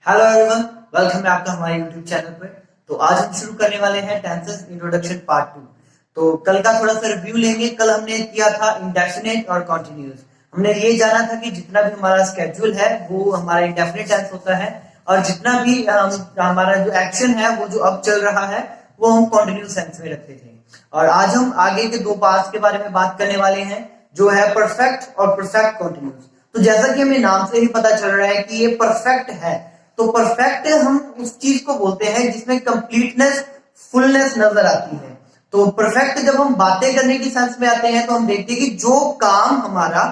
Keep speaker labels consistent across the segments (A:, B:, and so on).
A: Hello everyone, welcome है आपका हमारे यूट्यूब चैनल पे। तो आज हम शुरू करने वाले हैं टेंसेस इंट्रोडक्शन पार्ट 2। तो कल का थोड़ा सा रिव्यू लेंगे। कल हमने किया था इंडेफिनिट और कॉन्टिन्यूस। हमने ये जाना था कि जितना भी हमारा स्केड्यूल है वो हमारा इंडेफिनिट टेंस होता है, और जितना भी हमारा जो एक्शन है वो जो अब चल रहा है वो हम कॉन्टिन्यूस टेंस में रखते थे। और आज हम आगे के दो पार्ट्स के बारे में बात करने वाले हैं, जो है परफेक्ट और परफेक्ट कॉन्टिन्यूस। तो जैसा कि हमें नाम से ही पता चल रहा है कि ये परफेक्ट है, तो परफेक्ट हम उस चीज को बोलते हैं जिसमें कंप्लीटनेस, फुलनेस नजर आती है। तो परफेक्ट जब हम बातें करने की सेंस में आते हैं तो हम देखते हैं कि जो काम हमारा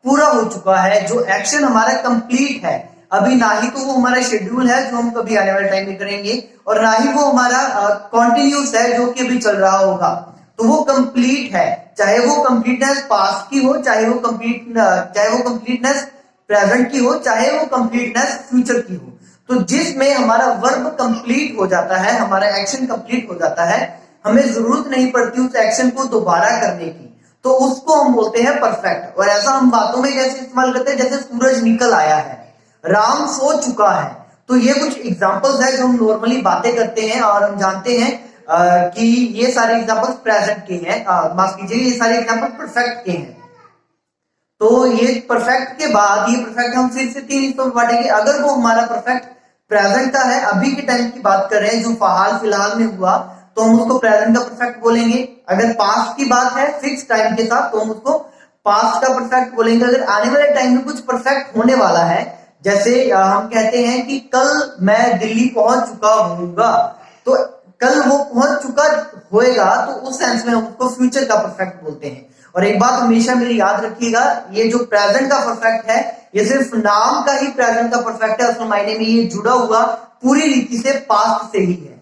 A: पूरा हो चुका है, जो एक्शन हमारा कंप्लीट है, अभी ना ही तो वो हमारा शेड्यूल है जो हम कभी आने वाले टाइम में करेंगे, और ना ही वो हमारा कॉन्टिन्यूस है जो कि अभी चल रहा होगा। तो वो कंप्लीट है, चाहे वो कंप्लीटनेस पास्ट की हो, चाहे वो कंप्लीटनेस प्रेजेंट की हो, चाहे वो कंप्लीटनेस फ्यूचर की हो। तो जिसमें हमारा वर्ब कंप्लीट हो जाता है, हमारा एक्शन कंप्लीट हो जाता है, हमें जरूरत नहीं पड़ती उस एक्शन को दोबारा करने की, तो उसको हम बोलते हैं परफेक्ट। और ऐसा हम बातों में कैसे इस्तेमाल करते हैं, जैसे सूरज निकल आया है, राम सो चुका है। तो ये कुछ एग्जांपल्स है जो हम नॉर्मली बातें करते हैं, और हम जानते हैं कि ये सारे एग्जांपल्स प्रेजेंट के हैं, माफ कीजिए, ये सारे एग्जांपल परफेक्ट के हैं। तो ये परफेक्ट के बाद ये परफेक्ट हम फिर से तीन हिस्सों में बांटेंगे। अगर वो हमारा परफेक्ट प्रेजेंट का है, अभी के टाइम की बात कर रहे हैं, जो हाल फिलहाल में हुआ, तो हम उसको प्रेजेंट का परफेक्ट बोलेंगे। अगर पास्ट की बात है फिक्स टाइम के साथ, तो हम उसको पास्ट का परफेक्ट बोलेंगे। अगर आने वाले टाइम में कुछ परफेक्ट होने वाला है, जैसे हम कहते हैं कि कल मैं दिल्ली पहुंच चुका हूँगा, तो कल वो पहुंच चुका होएगा, तो उस सेंस में हम उसको फ्यूचर का परफेक्ट बोलते हैं। और एक बात हमेशा मेरी याद रखिएगा, ये जो प्रेजेंट का परफेक्ट है, ये सिर्फ नाम का ही प्रेजेंट का परफेक्ट है, असल मायने में ये जुड़ा हुआ पूरी रीति से पास्ट से ही है।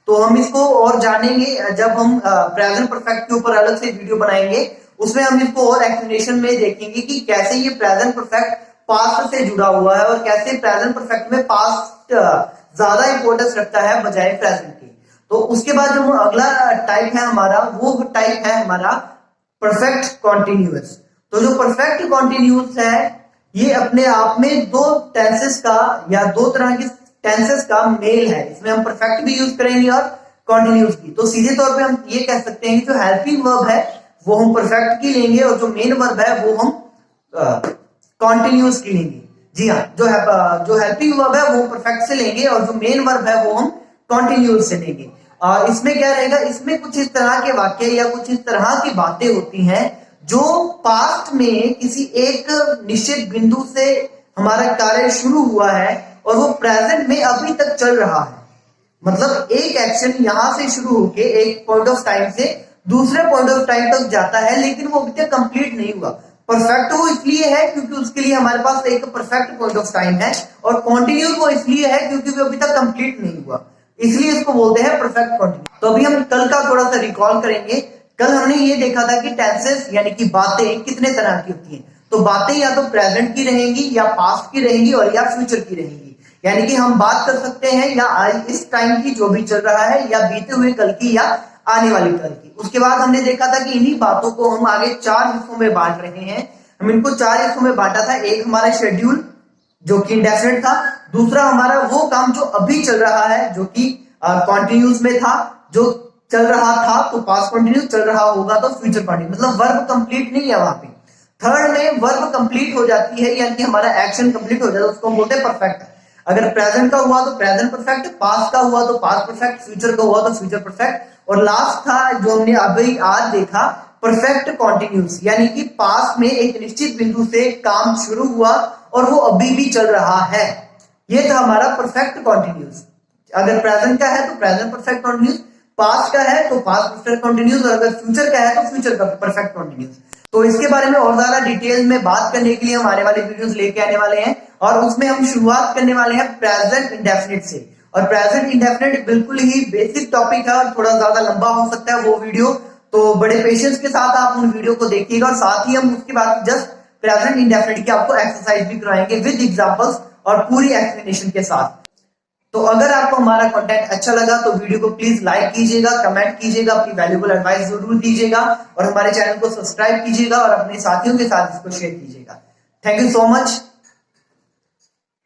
A: तो हम इसको और जानेंगे जब हम प्रेजेंट परफेक्ट के ऊपर अलग से वीडियो बनाएंगे। उसमें हम इसको और एक्सप्लेनेशन में देखेंगे कि कैसे ये प्रेजेंट परफेक्ट पास्ट से जुड़ा हुआ है, और कैसे प्रेजेंट परफेक्ट में पास्ट ज्यादा इंपॉर्टेंस रखता है बजाय प्रेजेंट के। तो उसके बाद जो अगला टाइप है हमारा, वो टाइप है हमारा परफेक्ट कॉन्टिन्यूअस। तो जो परफेक्ट कॉन्टिन्यूअस है, ये अपने आप में दो टेंसेस का या दो तरह की टेंसेस का मेल है। इसमें हम परफेक्ट भी यूज करेंगे और कॉन्टिन्यूअस भी। तो सीधे तौर पे हम ये कह सकते हैं कि जो हेल्पिंग वर्ब है वो हम परफेक्ट की लेंगे, और जो मेन वर्ब है वो हम कॉन्टिन्यूअस की लेंगे। जी हाँ, जो हेल्पिंग वर्ब है वो परफेक्ट से लेंगे, और जो मेन वर्ब है वो हम कॉन्टिन्यूअस से लेंगे। और इसमें क्या रहेगा, इसमें कुछ इस तरह के वाक्य या कुछ इस तरह की बातें होती हैं जो पास्ट में किसी एक निश्चित बिंदु से हमारा कार्य शुरू हुआ है, और वो प्रेजेंट में अभी तक चल रहा है। मतलब एक एक्शन यहां से शुरू होके एक पॉइंट ऑफ टाइम से दूसरे पॉइंट ऑफ टाइम तक जाता है, लेकिन वो अभी तक कंप्लीट नहीं हुआ। परफेक्ट वो इसलिए है क्योंकि उसके लिए हमारे पास एक परफेक्ट पॉइंट ऑफ टाइम है, और कॉन्टिन्यूस वो इसलिए है क्योंकि वो अभी तक कंप्लीट नहीं हुआ, इसलिए इसको बोलते हैं परफेक्ट कॉन्टिन्यूस। तो अभी हम कल का थोड़ा सा रिकॉल करेंगे। कल हमने ये देखा था कि टेंसेस यानी कि बातें कितने तरह की होती हैं। तो बातें या तो प्रेजेंट की रहेंगी, या पास्ट की रहेंगी, और या फ्यूचर की रहेंगी। यानी कि हम बात कर सकते हैं या इस टाइम की जो भी चल रहा है, या बीते हुए कल की, या आने वाली कल की। उसके बाद हमने देखा था कि इन्हीं बातों को हम आगे चार हिस्सों में बांट रहे हैं। हम इनको चार हिस्सों में बांटा था। एक हमारा शेड्यूल जो कि इंडेफिनिट था, दूसरा हमारा वो काम जो अभी चल रहा है जो कि कॉन्टिन्यूस में था, जो चल रहा था तो पास्ट कॉन्टिन्यूस, चल रहा होगा तो फ्यूचर कॉन्टिन्यूस, मतलब वर्ब कंप्लीट नहीं है वहां पे। थर्ड में वर्ब कंप्लीट हो जाती है, यानी कि हमारा एक्शन कंप्लीट हो जाता है, उसको हम बोलते हैं परफेक्ट। अगर प्रेजेंट का हुआ तो प्रेजेंट परफेक्ट, पास्ट का हुआ तो पास्ट परफेक्ट, फ्यूचर का हुआ तो फ्यूचर परफेक्ट, और लास्ट था जो हमने अभी आज देखा, परफेक्ट कॉन्टिन्यूस, यानी कि पास्ट में एक निश्चित बिंदु से काम शुरू हुआ और वो अभी भी चल रहा है। ये था हमारा परफेक्ट कॉन्टिन्यूस। अगर प्रेजेंट का है तो प्रेजेंट परफेक्ट कॉन्टिन्यूस, पास्ट का है तो पास्ट परफेक्ट कॉन्टिन्यूस, और अगर फ्यूचर का है तो फ्यूचर का परफेक्ट कॉन्टिन्यूस। तो इसके बारे में और ज्यादा डिटेल में बात करने के लिए हम आने वाले वीडियोस लेके आने वाले हैं, और उसमें हम शुरुआत करने वाले हैं प्रेजेंट इंडेफिनिट से। और प्रेजेंट इंडेफिनिट बिल्कुल ही बेसिक टॉपिक है, और थोड़ा ज्यादा लंबा हो सकता है वो वीडियो, तो बड़े पेशेंस के साथ आप उन वीडियो को देखिएगा। और साथ ही हम उसके बाद जस्ट प्रेजेंट इंडेफिनिट की आपको एक्सरसाइज भी कराएंगे विद एग्जांपल्स और पूरी एक्सप्लेनेशन के साथ। तो अगर आपको हमारा कंटेंट अच्छा लगा तो वीडियो को प्लीज लाइक कीजिएगा, कमेंट कीजिएगा, अपनी वैल्यूएबल एडवाइस जरूर दीजिएगा, और हमारे चैनल को सब्सक्राइब कीजिएगा, और अपने साथियों के साथ इसको शेयर कीजिएगा। Thank you so much.